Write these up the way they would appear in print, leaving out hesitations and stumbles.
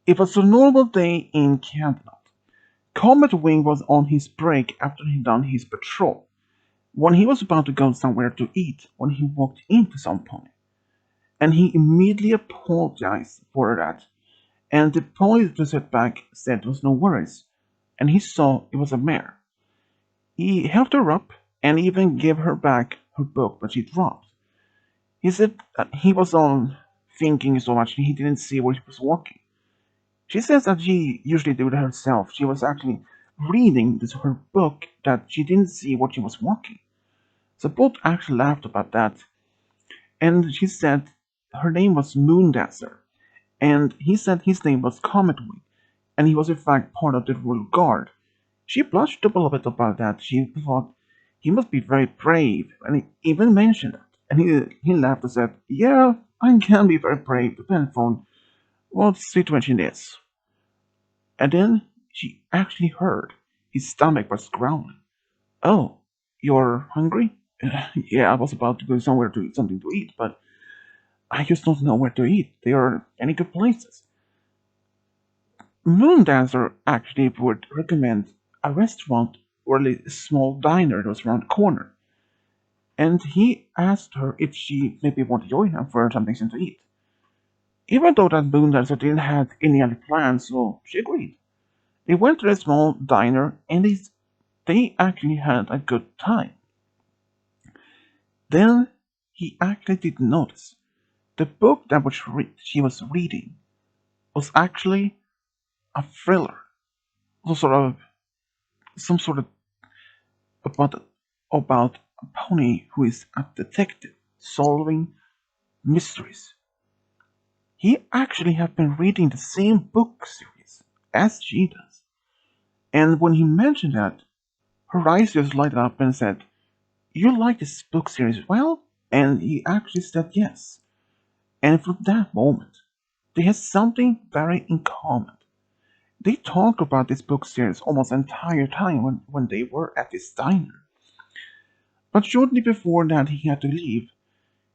It was a normal day in Canada. Comet Wing was on his break after he'd done his patrol. When he was about to go somewhere to eat, when he walked into some pony, and he immediately apologized for that. And the pony to sit back said there was no worries, and he saw it was a mare. He helped her up and even gave her back her book that she dropped. He said that he was on thinking so much he didn't see where she was walking. She says that she usually did it herself. She was actually reading her book that she didn't see what she was walking. So both actually laughed about that. And she said her name was Moondancer. And he said his name was Comet Wing. And he was in fact part of the Royal Guard. She blushed a little bit about that. She thought he must be very brave. And he even mentioned that. And he laughed and said, "Yeah, I can be very brave, depending on what the situation is." And then she actually heard his stomach was growling. "Oh, you're hungry?" "Yeah, I was about to go somewhere to eat something to eat, but I just don't know where to eat. There are any good places." Moondancer actually would recommend a restaurant or a small diner that was around the corner. And he asked her if she maybe wanted to join him for something to eat. Even though that Moondancer didn't have any other plans, so she agreed. They went to a small diner and they actually had a good time. Then he actually did notice the book that she was reading was actually a thriller, some sort of about about a pony who is a detective solving mysteries. He actually had been reading the same book series as she does, and when he mentioned that, her eyes just lighted up and said, "You like this book series as well?" And he actually said yes. And from that moment, they had something very in common. They talked about this book series almost the entire time when they were at this diner. But shortly before that he had to leave,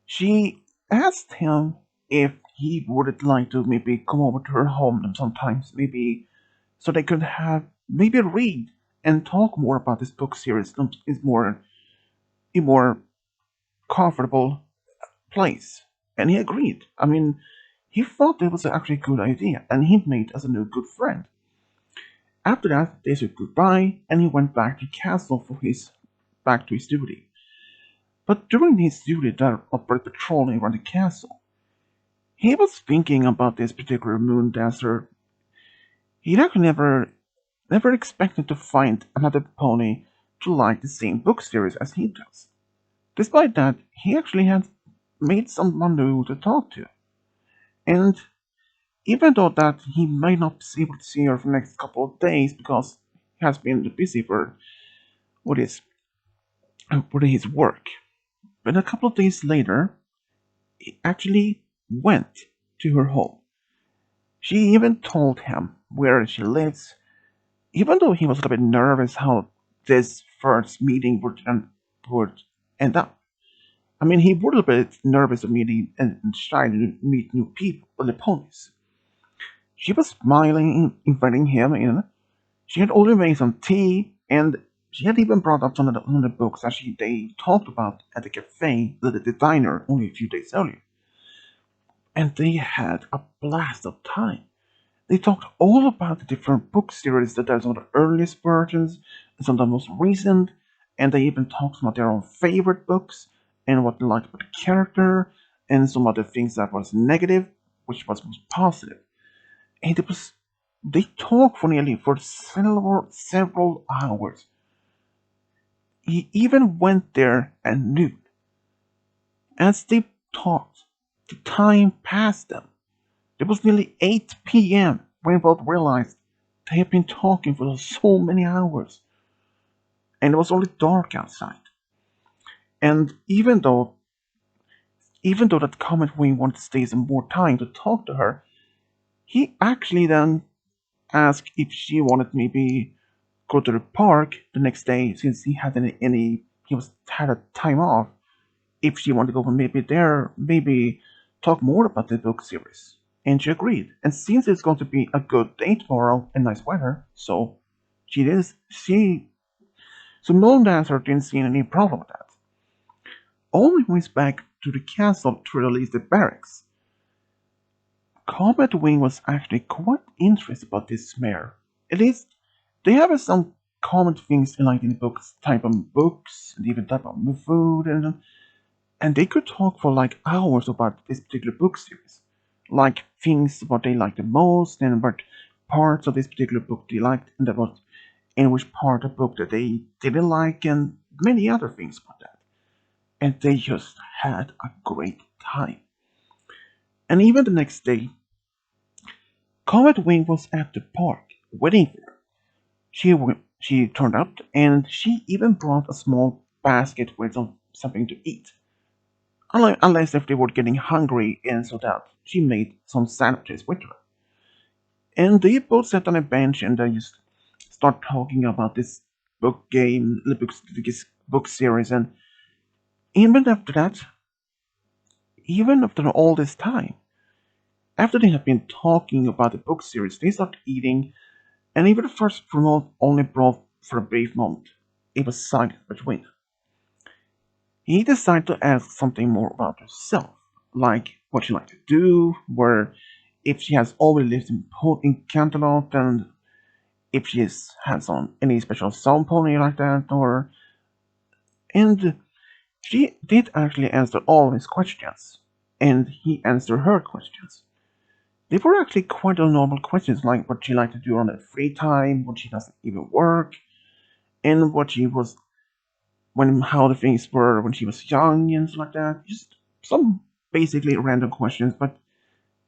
she asked him if he would like to maybe come over to her home sometimes, maybe so they could have maybe read and talk more about this book series in more comfortable place. And he agreed. I mean, he thought it was actually a good idea, and he made as a new good friend. After that, they said goodbye, and he went back to castle for his back to his duty. But during his duty there of patrolling around the castle, he was thinking about this particular moon dancer. He'd actually never expected to find another pony to like the same book series as he does. Despite that, he actually had made someone new to talk to. And even though that he might not be able to see her for the next couple of days because he has been busy for what is with his work. But a couple of days later, he actually went to her home. She even told him where she lives, even though he was a little bit nervous how this first meeting would end up. I mean, he was a bit nervous of meeting and shy to meet new people, the ponies. She was smiling, inviting him in. She had already made some tea, and she had even brought up one of the books that they talked about at the cafe, the diner, only a few days earlier. And they had a blast of time. They talked all about the different book series that are some of the earliest versions and some of the most recent, and they even talked about their own favorite books and what they liked about the character and some of the things that was negative, which was most positive. And they talked for nearly for several hours. He even went there at noon. As they talked, the time passed them. It was nearly 8 p.m. when both realized they had been talking for so many hours, and it was only dark outside. And even though that Comet Wing wanted to stay some more time to talk to her, he actually then asked if she wanted maybe go to the park the next day since he had he was had a time off. If she wanted to go maybe there, maybe talk more about the book series. and she agreed. And since it's going to be a good day tomorrow and nice weather, so she did. So Moondancer didn't see any problem with that. Only went back to the castle to release the barracks. Comet Wing was actually quite interested about this mare. At least, they have some common things in like in the books, type of books, and even type of food, and they could talk for like hours about this particular book series, like things what they liked the most, and what parts of this particular book they liked, and about in which part of the book that they didn't like, and many other things about that. And they just had a great time. And even the next day, Comet Wing was at the park waiting for her. She turned up and she even brought a small basket with something to eat. Unless if they were getting hungry, and so that she made some sandwiches with her. And they both sat on a bench and they just start talking about this this book series. And even after that, even after all this time, after they had been talking about the book series, they started eating, and even the first promote only brought for a brief moment. It was silent between them. He decided to ask something more about herself, like what she liked to do, where if she has always lived in Canterlot, and if she has on any special sound pony like that, or and she did actually answer all his questions, and he answered her questions. They were actually quite a normal questions, like what she liked to do on her free time, when she doesn't even work, and what she was when how the things were when she was young and stuff like that. Just some basically random questions, but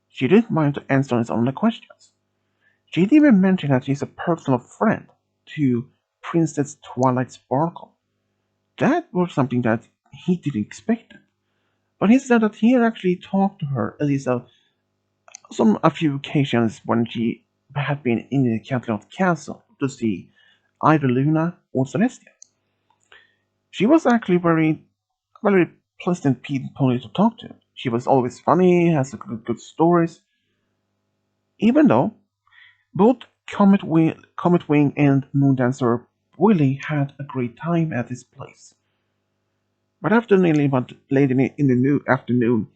she didn't mind to answer his own questions. She did even mention that she's a personal friend to Princess Twilight Sparkle. That was something that he didn't expect. But he said that he had actually talked to her at least a few occasions when she had been in the Canterlot Castle to see either Luna or Celestia. She was actually very pleasant pony to talk to. She was always funny, has good stories. Even though both Comet Wing and Moondancer really had a great time at this place. But after nearly about late in the afternoon,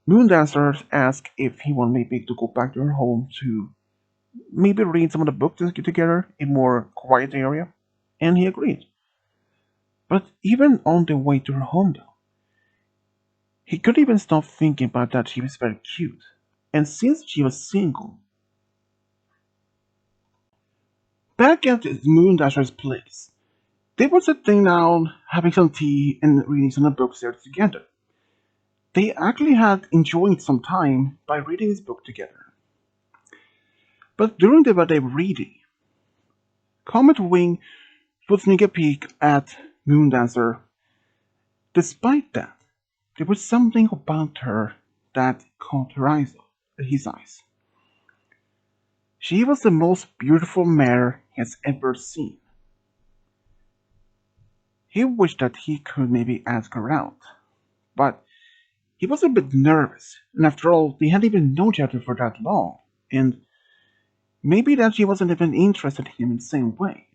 Moondancer asked if he wanted maybe to go back to her home to maybe read some of the books together in more quiet area, and he agreed. But even on the way to her home though, he couldn't even stop thinking about that she was very cute. And since she was single, back at Moondasher's place, they were sitting down, having some tea and reading some of the books there together. They actually had enjoyed some time by reading this book together. But during the day reading, Comet Wing would sneak a peek at Moondancer. Despite that, there was something about her that caught his eyes. She was the most beautiful mare he has ever seen. He wished that he could maybe ask her out, but he was a bit nervous, and after all, they hadn't even known each other for that long, and maybe that she wasn't even interested in him in the same way,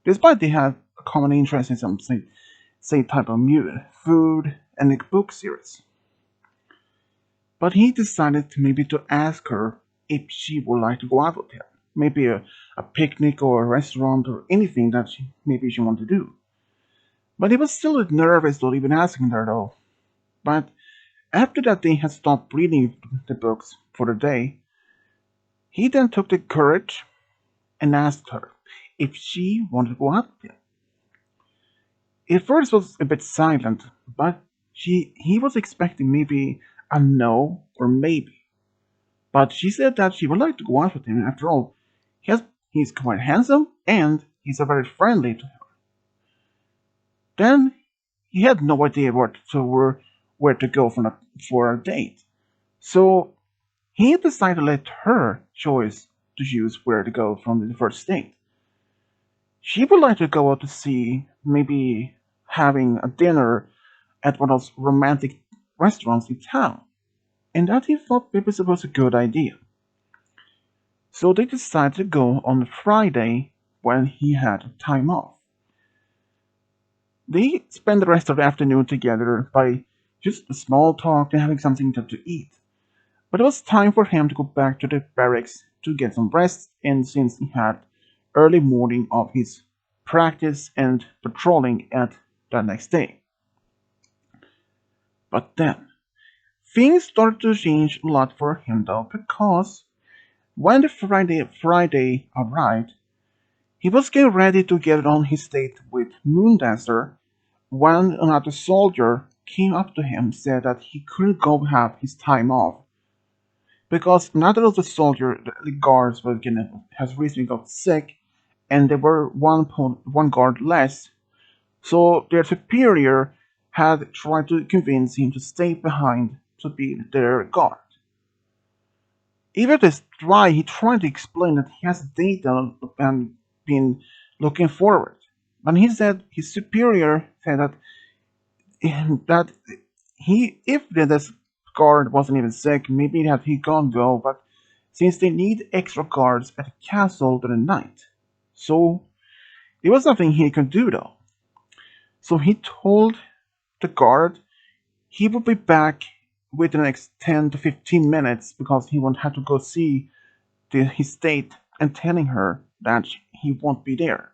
despite they had a common interest in some same type of music, food, and a book series. But he decided to maybe to ask her if she would like to go out with him, maybe a picnic or a restaurant or anything that maybe she wanted to do. But he was still a bit nervous about even asking her though. But after that they had stopped reading the books for the day, he then took the courage and asked her if she wanted to go out with him. At first it was a bit silent, but he was expecting maybe a no or maybe. But she said that she would like to go out with him. After all, he's quite handsome and he's a very friendly to her. Then he had no idea where to go for a date. So he decided to let her choose where to go from the first date. She would like to go out to see maybe having a dinner at one of those romantic restaurants in town. and that he thought maybe it was a good idea. So they decided to go on a Friday when he had time off. They spent the rest of the afternoon together by just small talk and having something to eat. But it was time for him to go back to the barracks to get some rest, and since he had early morning of his practice and patrolling at the next day. But then, things started to change a lot for him though, because when the Friday arrived, he was getting ready to get on his date with Moondancer when another soldier came up to him and said that he couldn't go have his time off because another of the soldier, the guards, has recently got sick, and there were one guard less. So their superior had tried to convince him to stay behind to be their guard. Even this try, he tried to explain that he has data and been looking forward. But he said his superior said that if this guard wasn't even sick, maybe that he can't go, but since they need extra guards at the castle during the night. So there was nothing he could do though. So he told the guard he would be back within the next 10 to 15 minutes because he would have to go see his state and telling her that he won't be there.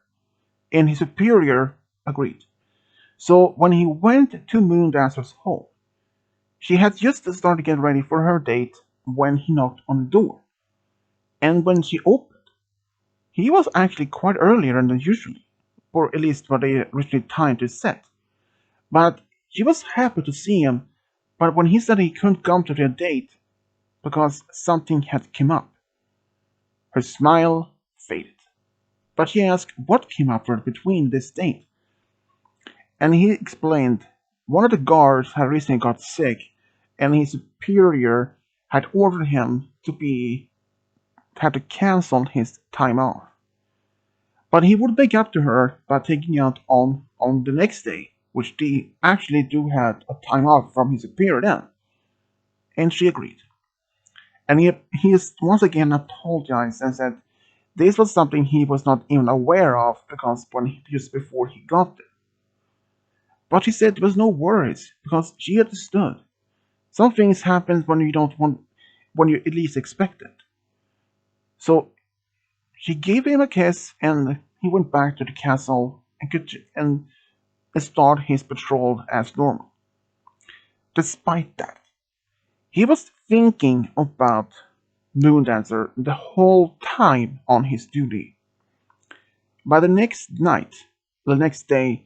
And his superior agreed. So when he went to Moondancer's home, she had just started getting ready for her date when he knocked on the door. And when she opened, he was actually quite earlier than usually, or at least what they originally timed to set. But she was happy to see him, but when he said he couldn't come to their date because something had come up, her smile faded. But she asked what came up for between this date. And he explained one of the guards had recently got sick, and his superior had ordered him had to cancel his time off. But he would make up to her by taking out on the next day, which they actually do have a time off from his superior then. And she agreed. And he is once again apologized and said this was something he was not even aware of because just before he got there. But she said there was no worries because she understood. Some things happen when you don't want, when you at least expect it. So she gave him a kiss, and he went back to the castle and start his patrol as normal. Despite that, he was thinking about Moondancer the whole time on his duty. By the next day,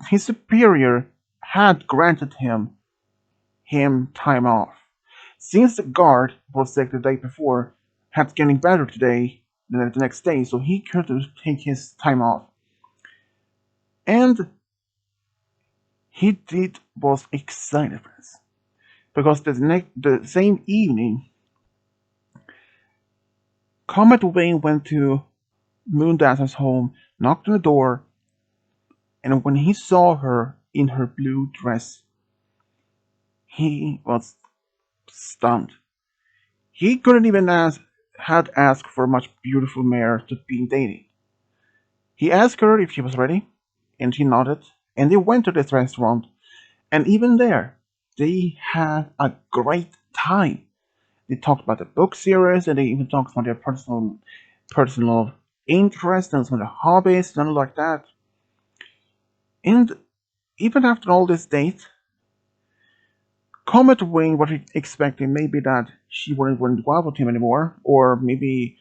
his superior had granted him time off. Since the guard was sick the day before, had getting better today than the next day, so he could take his time off. And he was excited for this. Because the same evening, Comet Wing went to Moondancer's home, knocked on the door, and when he saw her in her blue dress, he was stunned. He couldn't even had asked for a much beautiful mare to be dating. He asked her if she was ready, and she nodded, and they went to this restaurant, and even there, they had a great time. They talked about the book series, and they even talked about their personal interests and some of their hobbies, and like that. And even after all this date, Comet Wing was expecting maybe that she wouldn't go out with him anymore, or maybe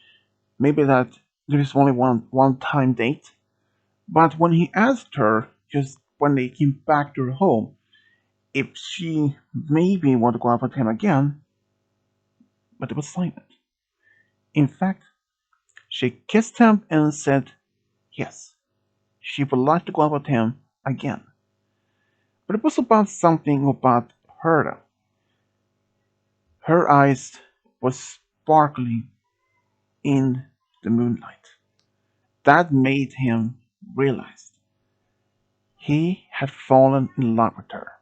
that there is only one time date. But when he asked her, just when they came back to her home, if she maybe wanted to go out with him again, but it was silent. In fact, she kissed him and said yes, she would like to go out with him again. But it was about something about her though. Her eyes were sparkling in the moonlight. That made him realize he had fallen in love with her.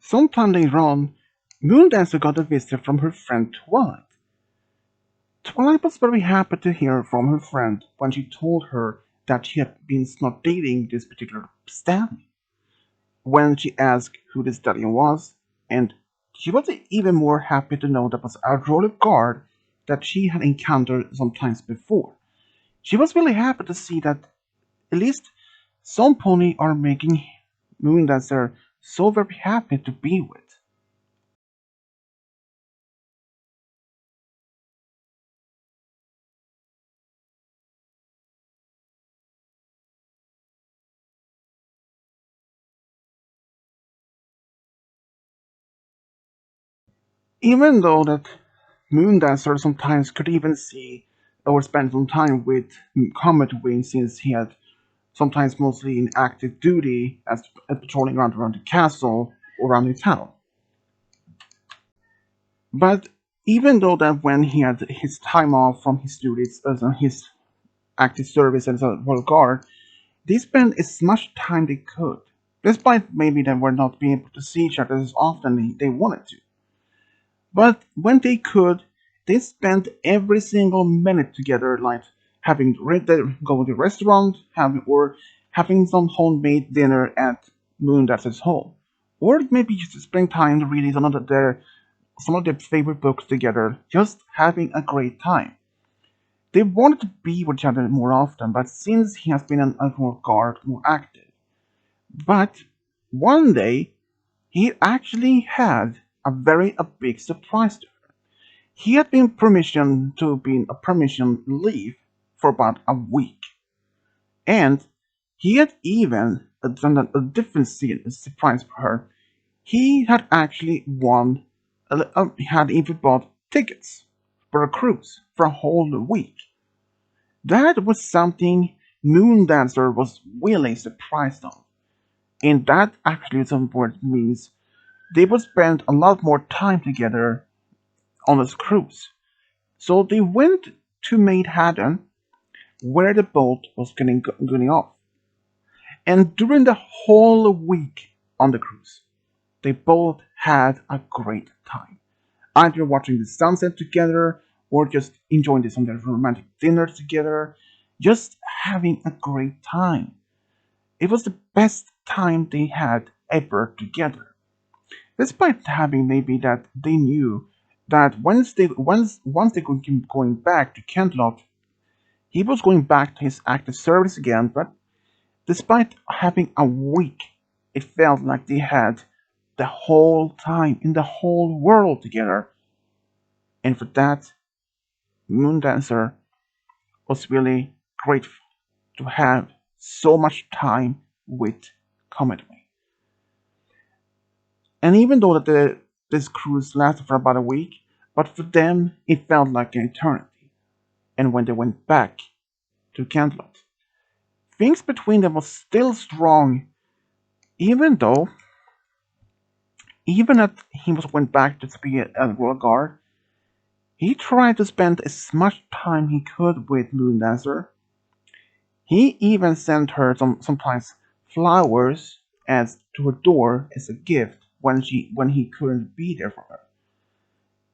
Sometime later on, Moondancer got a visit from her friend Twilight. Twilight was very happy to hear from her friend when she told her that she had been not dating this particular stallion. When she asked who the stallion was, and she was even more happy to know that was a royal guard that she had encountered sometimes before. She was really happy to see that at least some pony are making Moondancer so very happy to be with. Even though that Moondancer sometimes could even see or spend some time with Comet Wing since he had sometimes mostly in active duty as patrolling around the castle or around the town. But even though that when he had his time off from his duties as his active service as a royal guard, they spent as much time they could, despite maybe they were not being able to see each other as often they wanted to. But when they could, they spent every single minute together, like having go to the restaurant, having some homemade dinner at Moondancer's home, or maybe just spend time reading some of their favorite books together, just having a great time. They wanted to be with each other more often, but since he has been an alcohol guard more active. But one day he actually had a big surprise to her. He had been permission to be a permission leave for about a week. And he had even done a different surprise for her. He had actually had even bought tickets for a cruise for a whole week. That was something Moondancer was really surprised of. And that actually some word means they would spend a lot more time together on this cruise. So they went to Maidhaven, where the boat was getting off. And during the whole week on the cruise, they both had a great time. Either watching the sunset together or just enjoying some romantic dinners together, just having a great time. It was the best time they had ever together. Despite having maybe that they knew that once they were going back to Kentlot, he was going back to his active service again, but despite having a week, it felt like they had the whole time in the whole world together. And for that, Moondancer was really grateful to have so much time with Comet Wing. And even though this cruise lasted for about a week, but for them it felt like an eternity. And when they went back to Cantlot, things between them was still strong, even though even as he went back to be a royal guard, he tried to spend as much time he could with Moondancer. He even sent her sometimes flowers as to her door as a gift when he couldn't be there for her.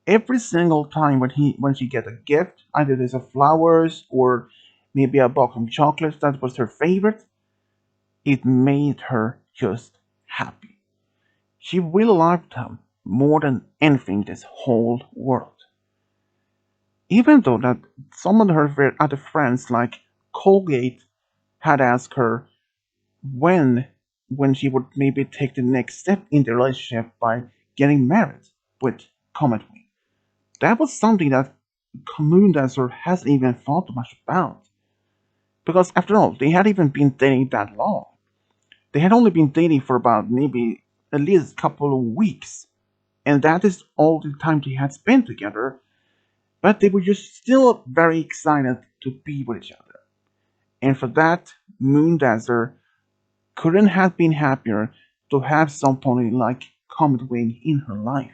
Every single time when she get a gift, either there's a flowers or maybe a box of chocolates that was her favorite, it made her just happy. She really loved him more than anything in this whole world. Even though that some of her other friends like Colgate had asked her when when she would maybe take the next step in the relationship by getting married with Comet Wing. That was something that Moondancer hasn't even thought much about. Because after all, they hadn't even been dating that long. They had only been dating for about maybe at least a couple of weeks. And that is all the time they had spent together. But they were just still very excited to be with each other. And for that, Moondancer couldn't have been happier to have somebody like Comet Wing in her life.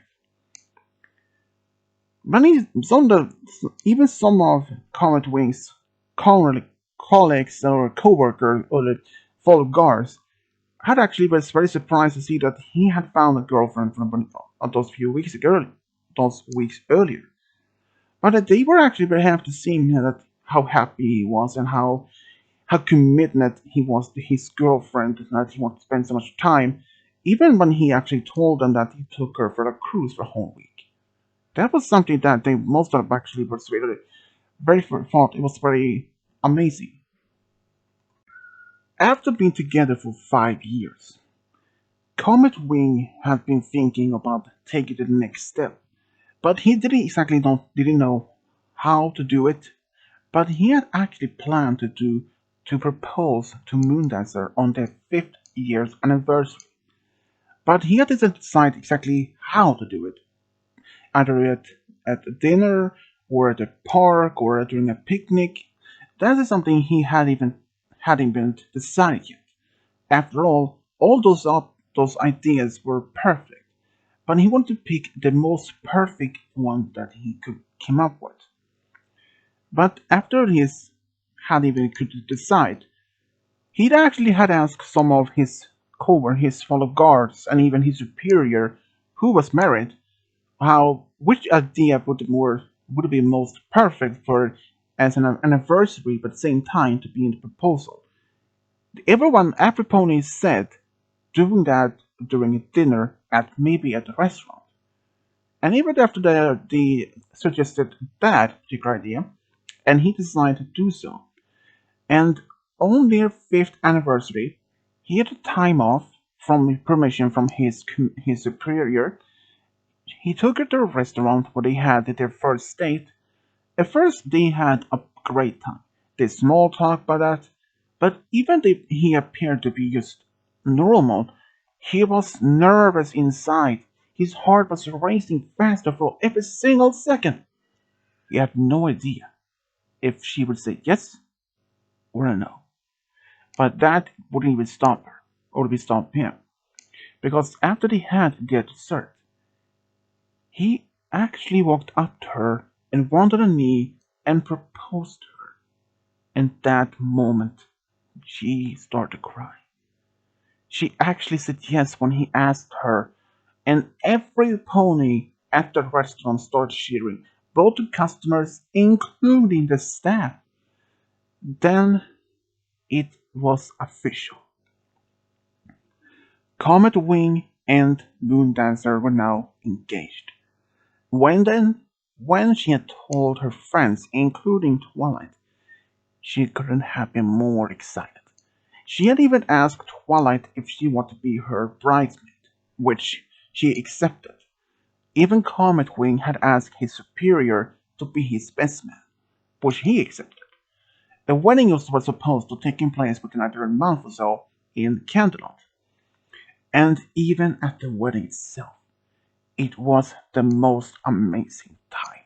Even some of Comet Wing's colleagues or co-workers or the fellow guards had actually was very surprised to see that he had found a girlfriend from those weeks earlier. But they were actually very happy to see him that how happy he was and how committed he was to his girlfriend and that he wanted to spend so much time, even when he actually told them that he took her for a cruise for a whole week. That was something that they most of them actually was really very thought it was very amazing. After being together for 5 years, Comet Wing had been thinking about taking the next step, but he didn't know how to do it. But he had actually planned to propose to Moondancer on their 5th year's anniversary. But he had to decide exactly how to do it, either at a dinner or at a park or during a picnic. That is something he hadn't been decided yet. After all those ideas were perfect, but he wanted to pick the most perfect one that he could come up with. But after his had even could decide, he'd actually had asked some of his fellow guards, and even his superior, who was married, how which idea would be most perfect for as an anniversary, but at the same time to be in the proposal. Every pony said doing that during a dinner at maybe at a restaurant. And even after they suggested that particular idea, and he decided to do so. And on their 5th anniversary, he had a time off from permission from his superior. He took her to a restaurant where they had their first date. At first, they had a great time. They small talk about that, but even if he appeared to be just normal, he was nervous inside. His heart was racing faster for every single second. He had no idea if she would say yes or a no. But that wouldn't even stop her, or even stop him. Because after they had their dessert, he actually walked up to her and went on a knee and proposed to her. And that moment, she started to cry. She actually said yes when he asked her, and every pony at the restaurant started cheering, both the customers, including the staff. Then it was official. Comet Wing and Moondancer were now engaged. When she had told her friends, including Twilight, she couldn't have been more excited. She had even asked Twilight if she wanted to be her bridesmaid, which she accepted. Even Comet Wing had asked his superior to be his best man, which he accepted. The wedding was supposed to take place within another month or so in Canterlot. And even at the wedding itself, it was the most amazing time.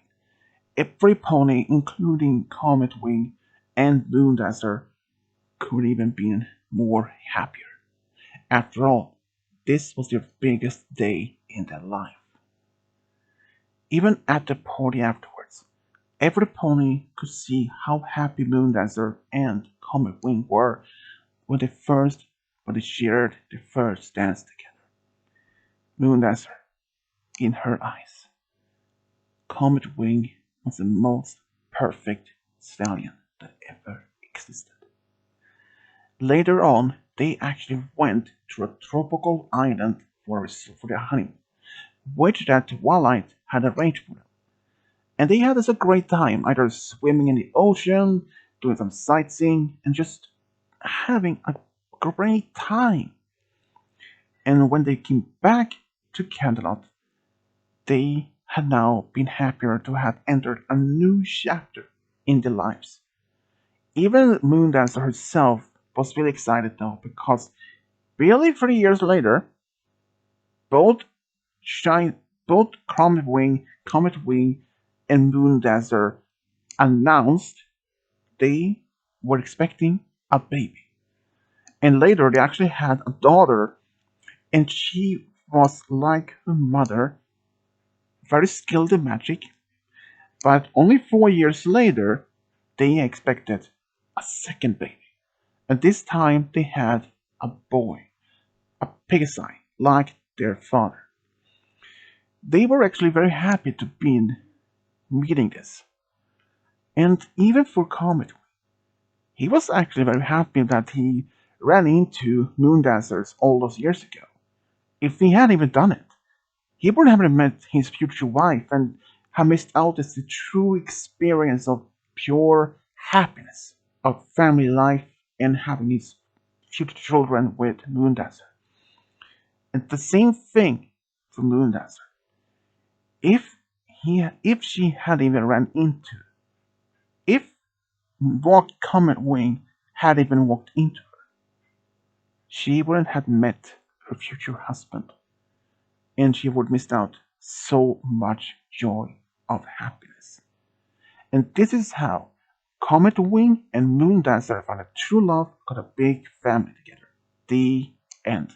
Every pony, including Comet Wing and Moondancer, could even been more happier. After all, this was their biggest day in their life. Even at the party afterwards, every pony could see how happy Moondancer and Comet Wing were when they shared their first dance together. Moondancer, in her eyes, Comet Wing was the most perfect stallion that ever existed. Later on, they actually went to a tropical island for their honeymoon, which that Twilight had arranged for them. And they had us a great time, either swimming in the ocean, doing some sightseeing, and just having a great time. And when they came back to Canterlot, they had now been happier to have entered a new chapter in their lives. Even Moondancer herself was really excited though, because barely 3 years later, both Shine, both Comet Wing, and Moondancer announced they were expecting a baby. And later, they actually had a daughter, and she was like her mother, very skilled in magic. But only 4 years later, they expected a second baby. And this time, they had a boy. Pegasi, like their father. They were actually very happy to be meeting this. And even for Comet, he was actually very happy that he ran into Moondancers all those years ago. If he hadn't even done it, he would have met his future wife and have missed out as the true experience of pure happiness, of family life, and having his future children with Moondancer. And the same thing for Moondancer. If she had even ran into, if what Comet Wing had even walked into her, she wouldn't have met her future husband, and she would miss out so much joy of happiness. And this is how Comet Wing and Moondancer found a true love, got a big family together. The end.